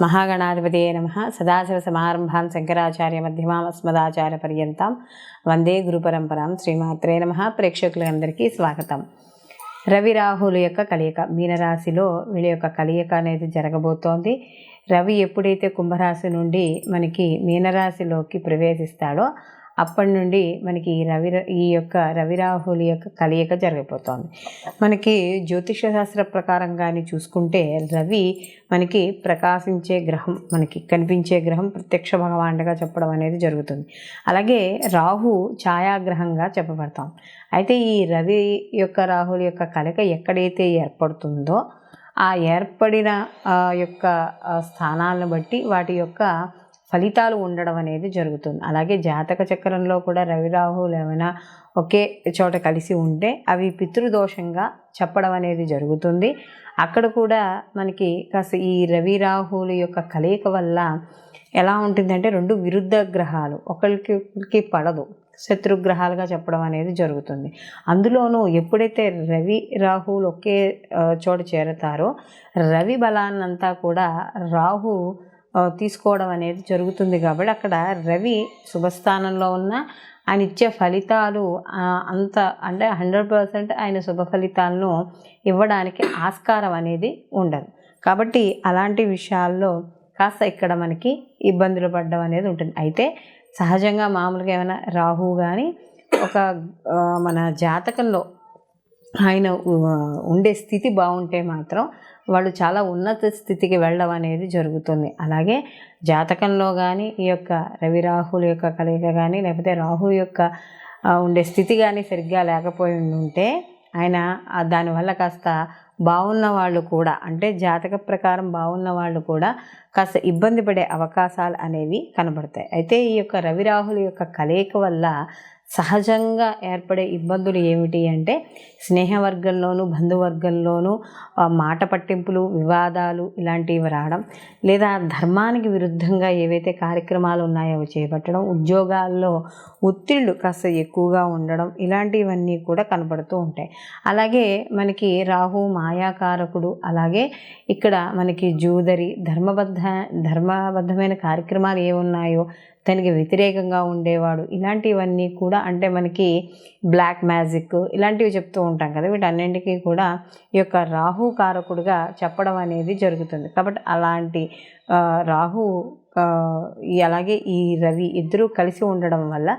మహాగణాధిపతయే నమః. సదాశివసమారంభాం శంకరాచార్యమధ్యమాం అస్మదాచార్యపర్యంతం వందే గురుపరంపరాం. శ్రీమాత్రే నమః. ప్రేక్షకులందరికీ స్వాగతం. రవి రాహుల యొక్క కలయిక, మీనరాశిలో వీళ్ళ యొక్క కలయిక అనేది జరగబోతోంది. రవి ఎప్పుడైతే కుంభరాశి నుండి మనకి మీనరాశిలోకి ప్రవేశిస్తాడో అప్పటి నుండి మనకి ఈ యొక్క రవి రాహుల యొక్క కలయిక జరగబోతోంది. మనకి జ్యోతిష శాస్త్ర ప్రకారం కానీ చూసుకుంటే రవి మనకి ప్రకాశించే గ్రహం, మనకి కనిపించే గ్రహం, ప్రత్యక్ష భగవానుడిగా చెప్పడం అనేది జరుగుతుంది. అలాగే రాహు ఛాయాగ్రహంగా చెప్పబడతాం. అయితే ఈ రవి యొక్క రాహుల యొక్క కలయిక ఎక్కడైతే ఏర్పడుతుందో ఆ ఏర్పడిన యొక్క స్థానాలను బట్టి వాటి యొక్క ఫలితాలు ఉండడం అనేది జరుగుతుంది. అలాగే జాతక చక్రంలో కూడా రవి రాహువులు ఏమైనా ఒకే చోట కలిసి ఉంటే అవి పితృదోషంగా చెప్పడం అనేది జరుగుతుంది. అక్కడ కూడా మనకి కాస్త ఈ రవి రాహువుల యొక్క కలయిక వల్ల ఎలా ఉంటుందంటే రెండు విరుద్ధ గ్రహాలు ఒకరికి పడదు, శత్రుగ్రహాలుగా చెప్పడం అనేది జరుగుతుంది. అందులోనూ ఎప్పుడైతే రవి రాహువులు ఒకే చోట చేరతారో రవి బలాన్నంతా కూడా రాహు తీసుకోవడం అనేది జరుగుతుంది. కాబట్టి అక్కడ రవి శుభస్థానంలో ఉన్న ఆయన ఇచ్చే ఫలితాలు అంత అంటే 100% ఆయన శుభ ఫలితాలను ఇవ్వడానికి ఆస్కారం అనేది ఉండదు. కాబట్టి అలాంటి విషయాల్లో కాస్త ఇక్కడ మనకి ఇబ్బందులు పడడం అనేది ఉంటుంది. అయితే సహజంగా మామూలుగా ఏమైనా రాహు కానీ ఒక మన జాతకంలో ఆయన ఉండే స్థితి బాగుంటే మాత్రం వాళ్ళు చాలా ఉన్నత స్థితికి వెళ్ళడం అనేది జరుగుతుంది. అలాగే జాతకంలో కానీ ఈ యొక్క రవి రాహుల యొక్క కలయిక కానీ లేకపోతే రాహు యొక్క ఉండే స్థితి కానీ సరిగ్గా లేకపోయి ఉంటే ఆయన దానివల్ల కాస్త బాగున్న వాళ్ళు కూడా, అంటే జాతక ప్రకారం బాగున్న వాళ్ళు కూడా కాస్త ఇబ్బంది పడే అవకాశాలు అనేవి కనబడతాయి. అయితే ఈ యొక్క రవి రాహుల యొక్క కలయిక వల్ల సహజంగా ఏర్పడే ఇబ్బందులు ఏమిటి అంటే స్నేహవర్గంలోనూ బంధువర్గంలోనూ మాట పట్టింపులు, వివాదాలు ఇలాంటివి రావడం, లేదా ధర్మానికి విరుద్ధంగా ఏవైతే కార్యక్రమాలు ఉన్నాయో అవి చేపట్టడం, ఉద్యోగాల్లో ఒత్తిళ్ళు కాస్త ఎక్కువగా ఉండడం, ఇలాంటివన్నీ కూడా కనబడుతూ ఉంటాయి. అలాగే మనకి రాహు మాయాకారకుడు. అలాగే ఇక్కడ మనకి జూదరి, ధర్మబద్ధమైన కార్యక్రమాలు ఏమున్నాయో దానికి వ్యతిరేకంగా ఉండేవాడు, ఇలాంటివన్నీ కూడా అంటే మనకి బ్లాక్ మ్యాజిక్ ఇలాంటివి చెప్తూ ఉంటాం కదా, వీటన్నింటికీ కూడా ఈ యొక్క రాహు కారకుడుగా చెప్పడం అనేది జరుగుతుంది. కాబట్టి అలాంటి రాహు అలాగే ఈ రవి ఇద్దరూ కలిసి ఉండడం వల్ల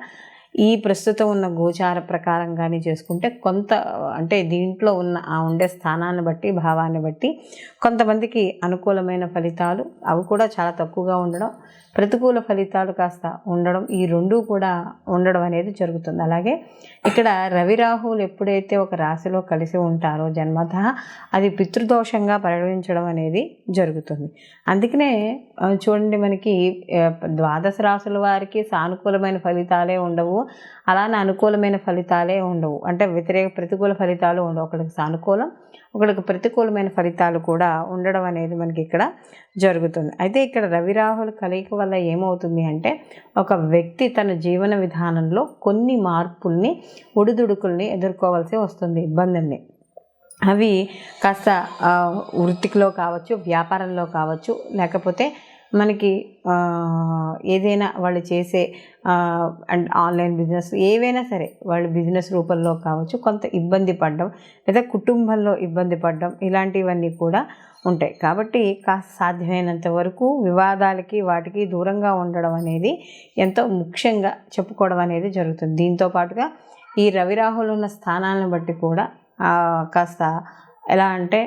ఈ ప్రస్తుతం ఉన్న గోచార ప్రకారం కానీ చేసుకుంటే కొంత అంటే దీంట్లో ఉన్న ఉండే స్థానాన్ని బట్టి, భావాన్ని బట్టి కొంతమందికి అనుకూలమైన ఫలితాలు అవి కూడా చాలా తక్కువగా ఉండడం, ప్రతికూల ఫలితాలు కాస్త ఉండడం, ఈ రెండూ కూడా ఉండడం అనేది జరుగుతుంది. అలాగే ఇక్కడ రవి రాహువులు ఎప్పుడైతే ఒక రాశిలో కలిసి ఉంటారో జన్మతః అది పితృదోషంగా పరిగణించడం అనేది జరుగుతుంది. అందుకనే చూడండి మనకి ద్వాదశ రాశుల వారికి సానుకూలమైన ఫలితాలే ఉండవు, అలానే అనుకూలమైన ఫలితాలే ఉండవు. అంటే ప్రతికూల ఫలితాలు ఉండవు. ఒకరికి సానుకూలం, ఒకరికి ప్రతికూలమైన ఫలితాలు కూడా ఉండడం అనేది మనకి ఇక్కడ జరుగుతుంది. అయితే ఇక్కడ రవి రాహుల కలయిక వల్ల ఏమవుతుంది అంటే ఒక వ్యక్తి తన జీవన విధానంలో కొన్ని మార్పుల్ని, ఒడిదుడుకుల్ని ఎదుర్కోవాల్సి వస్తుంది, ఇబ్బందుల్ని. అవి కాస్త వృత్తిలో కావచ్చు, వ్యాపారంలో కావచ్చు, లేకపోతే మనకి ఏదైనా వాళ్ళు చేసే అండ్ ఆన్లైన్ బిజినెస్ ఏవైనా సరే వాళ్ళు బిజినెస్ రూపంలో కావచ్చు కొంత ఇబ్బంది పడడం, లేదా కుటుంబంలో ఇబ్బంది పడడం, ఇలాంటివన్నీ కూడా ఉంటాయి. కాబట్టి కాస్త సాధ్యమైనంత వరకు వివాదాలకి వాటికి దూరంగా ఉండడం అనేది ఎంతో ముఖ్యంగా చెప్పుకోవడం అనేది జరుగుతుంది. దీంతో పాటుగా ఈ రవి రాహులు ఉన్న స్థానాలను బట్టి కూడా కాస్త ఎలా అంటే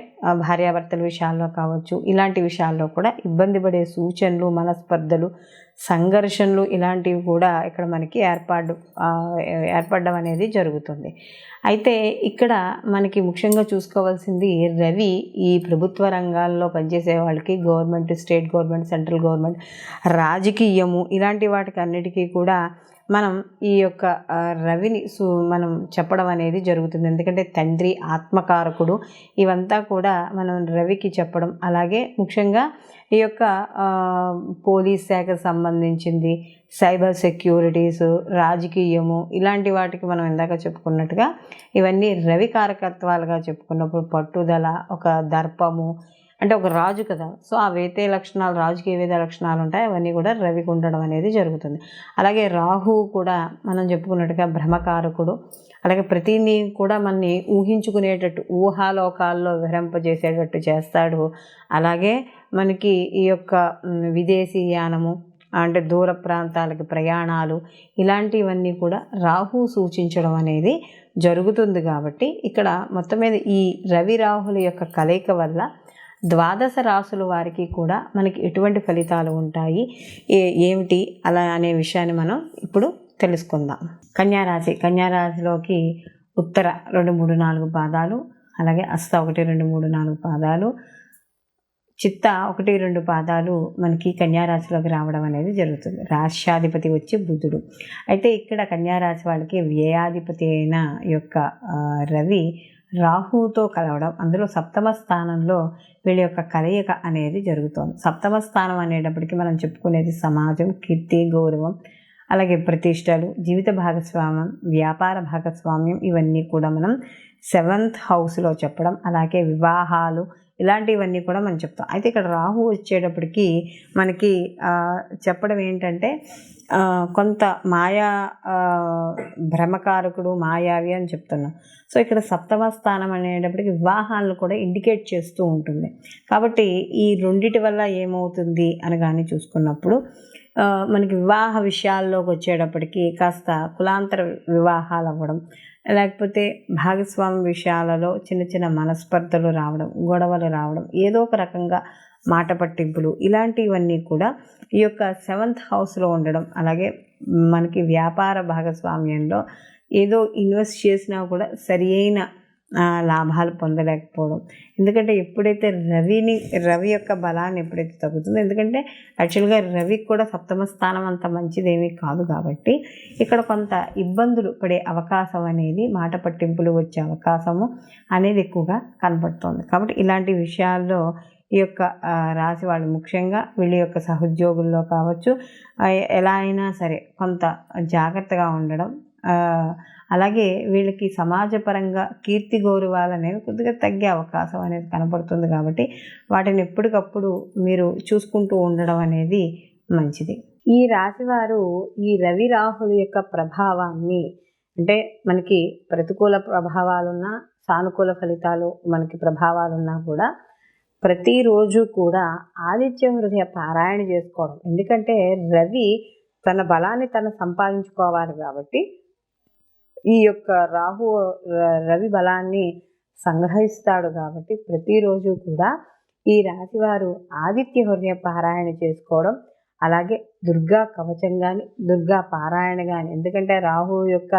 భార్యాభర్తల విషయాల్లో కావచ్చు, ఇలాంటి విషయాల్లో కూడా ఇబ్బంది పడే సూచనలు, మనస్పర్ధలు, సంఘర్షణలు ఇలాంటివి కూడా ఇక్కడ మనకి ఏర్పడడం అనేది జరుగుతుంది. అయితే ఇక్కడ మనకి ముఖ్యంగా చూసుకోవాల్సింది రవి ఈ ప్రభుత్వ రంగాల్లో పనిచేసే వాళ్ళకి, government, state government, central government, రాజకీయము ఇలాంటి వాటికి అన్నిటికీ కూడా మనం ఈ యొక్క రవిని మనం చెప్పడం అనేది జరుగుతుంది. ఎందుకంటే తండ్రి, ఆత్మకారకుడు, ఇవంతా కూడా మనం రవికి చెప్పడం. అలాగే ముఖ్యంగా ఈ యొక్క పోలీస్ శాఖకు సంబంధించింది, సైబర్ సెక్యూరిటీస్, రాజకీయము ఇలాంటి వాటికి మనం ఇందాక చెప్పుకున్నట్టుగా ఇవన్నీ రవి కారకత్వాలుగా చెప్పుకున్నప్పుడు పట్టుదల, ఒక దర్పము, అంటే ఒక రాజు కదా, సో ఆ వేతే లక్షణాలు, రాజుకి ఏవైతే లక్షణాలు ఉంటాయో అవన్నీ కూడా రవికి ఉండడం అనేది జరుగుతుంది. అలాగే రాహువు కూడా మనం చెప్పుకున్నట్టుగా భ్రమకారకుడు. అలాగే ప్రతిదీ కూడా మనని ఊహించుకునేటట్టు, ఊహాలోకాల్లో విహరింపజేసేటట్టు చేస్తాడు. అలాగే మనకి ఈ యొక్క విదేశీయానము అంటే దూర ప్రాంతాలకు ప్రయాణాలు, ఇలాంటివన్నీ కూడా రాహు సూచించడం అనేది జరుగుతుంది. కాబట్టి ఇక్కడ మొత్తం మీద ఈ రవి రాహుల యొక్క కలయిక వల్ల ద్వాదశ రాశుల వారికి కూడా మనకి ఎటువంటి ఫలితాలు ఉంటాయి, ఏమిటి అలా అనే విషయాన్ని మనం ఇప్పుడు తెలుసుకుందాం. కన్యారాశి. కన్యారాశిలోకి ఉత్తర 2, 3, 4 పాదాలు, అలాగే హస్త 1, 2, 3, 4 పాదాలు, చిత్త 1, 2 పాదాలు మనకి కన్యారాశిలోకి రావడం అనేది జరుగుతుంది. రాష్ట్రాధిపతి వచ్చి బుధుడు. అయితే ఇక్కడ కన్యారాశి వాళ్ళకి వ్యయాధిపతి అయిన యొక్క రవి రాహుతో కలవడం, అందులో సప్తమ స్థానంలో వీళ్ళ యొక్క కలయిక అనేది జరుగుతుంది. సప్తమ స్థానం అనేటప్పటికీ మనం చెప్పుకునేది సమాజం, కీర్తి, గౌరవం, అలాగే ప్రతిష్టలు, జీవిత భాగస్వామ్యం, వ్యాపార భాగస్వామ్యం, ఇవన్నీ కూడా మనం 7th హౌస్లో చెప్పడం. అలాగే వివాహాలు, ఇలాంటివన్నీ కూడా మనం చెప్తాం. అయితే ఇక్కడ రాహు వచ్చేటప్పటికి మనకి చెప్పడం ఏంటంటే కొంత మాయా భ్రమకారకుడు, మాయావి అని చెప్తున్నాం. సో ఇక్కడ సప్తమ స్థానం అనేటప్పటికి వివాహాలను కూడా ఇండికేట్ చేస్తూ ఉంటుంది. కాబట్టి ఈ రెండిటి వల్ల ఏమవుతుంది అని కానీ చూసుకున్నప్పుడు మనకి వివాహ విషయాల్లోకి వచ్చేటప్పటికి కాస్త కులాంతర వివాహాలు అవ్వడం, లేకపోతే భాగస్వామి విషయాలలో చిన్న చిన్న మనస్పర్ధలు రావడం, గొడవలు రావడం, ఏదో ఒక రకంగా మాట పట్టింపులు, ఇలాంటివన్నీ కూడా ఈ యొక్క 7th హౌస్లో ఉండడం. అలాగే మనకి వ్యాపార భాగస్వామ్యంలో ఏదో ఇన్వెస్ట్ చేసినా కూడా సరి అయిన లాభాలు పొందలేకపోవడం. ఎందుకంటే ఎప్పుడైతే రవి యొక్క బలాన్ని ఎప్పుడైతే తగ్గుతుందో, ఎందుకంటే యాక్చువల్గా రవికి కూడా సప్తమ స్థానం అంత మంచిదేమీ కాదు కాబట్టి ఇక్కడ కొంత ఇబ్బందులు పడే అవకాశం అనేది, మాట పట్టింపులు వచ్చే అవకాశము అనేది ఎక్కువగా కనబడుతుంది. కాబట్టి ఇలాంటి విషయాల్లో ఈ యొక్క రాశి వాళ్ళు ముఖ్యంగా వీళ్ళ యొక్క సహోద్యోగుల్లో కావచ్చు, ఎలా అయినా సరే కొంత జాగ్రత్తగా ఉండడం. అలాగే వీళ్ళకి సమాజపరంగా కీర్తి గౌరవాలు అనేవి కొద్దిగా తగ్గే అవకాశం అనేది కనపడుతుంది. కాబట్టి వాటిని ఎప్పటికప్పుడు మీరు చూసుకుంటూ ఉండడం అనేది మంచిది. ఈ రాశివారు ఈ రవి రాహుల యొక్క ప్రభావాన్ని, అంటే మనకి ప్రతికూల ప్రభావాలున్నా, సానుకూల ఫలితాలు మనకి ప్రభావాలున్నా కూడా ప్రతిరోజు కూడా ఆదిత్య హృదయ పారాయణ చేసుకోవడం. ఎందుకంటే రవి తన బలాన్ని తను సంపాదించుకోవాలి కాబట్టి ఈ యొక్క రవి బలాన్ని సంగ్రహిస్తాడు. కాబట్టి ప్రతిరోజు కూడా ఈ రాశివారు ఆదిత్య హృదయ పారాయణ చేసుకోవడం, అలాగే దుర్గా కవచం కానీ, దుర్గా పారాయణ కానీ, ఎందుకంటే రాహు యొక్క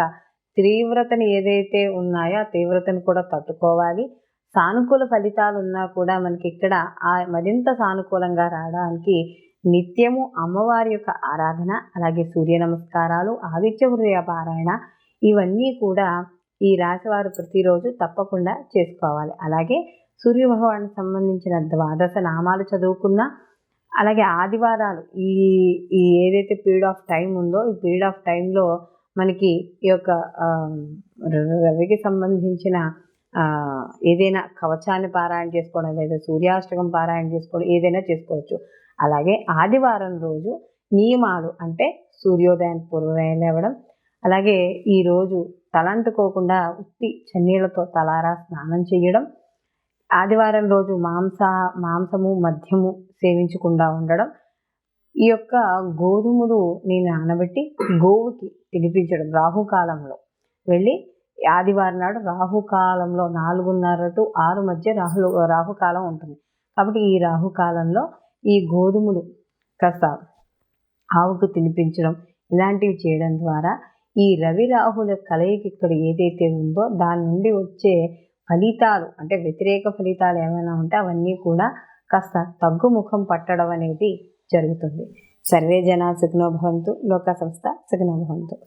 తీవ్రతను ఏదైతే ఉన్నాయో ఆ తీవ్రతను కూడా తట్టుకోవాలి. సానుకూల ఫలితాలు ఉన్నా కూడా మనకి ఇక్కడ మరింత సానుకూలంగా రావడానికి నిత్యము అమ్మవారి యొక్క ఆరాధన, అలాగే సూర్య నమస్కారాలు, ఆదిత్య హృదయ పారాయణ, ఇవన్నీ కూడా ఈ రాశివారు ప్రతిరోజు తప్పకుండా చేసుకోవాలి. అలాగే సూర్య భగవానికి సంబంధించిన ద్వాదశ నామాలు చదువుకున్నా, అలాగే ఆదివారాలు ఈ ఏదైతే పీరియడ్ ఆఫ్ టైం ఉందో ఈ పీరియడ్ ఆఫ్ టైంలో మనకి ఈ యొక్క రవికి సంబంధించిన ఏదైనా కవచాన్ని పారాయణ చేసుకోవడం, లేదా సూర్యాష్టకం పారాయణ చేసుకోవడం, ఏదైనా చేసుకోవచ్చు. అలాగే ఆదివారం రోజు నియమాలు, అంటే సూర్యోదయానికి పూర్వమే లేవడం, అలాగే ఈరోజు తలంటుకోకుండా ఉత్తి చన్నీళ్లతో తలారా స్నానం చేయడం, ఆదివారం రోజు మాంసము మద్యము సేవించకుండా ఉండడం, ఈ యొక్క గోధుమలు నానబెట్టి గోవుకి తినిపించడం, రాహుకాలంలో వెళ్ళి ఆదివారం నాడు రాహుకాలంలో 4:30 to 6 మధ్య రాహుకాలం ఉంటుంది. కాబట్టి ఈ రాహుకాలంలో ఈ గోధుమలు కాస్త ఆవుకు తినిపించడం, ఇలాంటివి చేయడం ద్వారా ఈ రవి రాహుల కలయిక ఇక్కడ ఏదైతే ఉందో దాని నుండి వచ్చే ఫలితాలు, అంటే వ్యతిరేక ఫలితాలు ఏమైనా ఉంటే అవన్నీ కూడా కాస్త తగ్గుముఖం పట్టడం అనేది జరుగుతుంది. సర్వే జనా సుఖినో భవంతు, లోక సంస్థ సుఖినో భవంతు.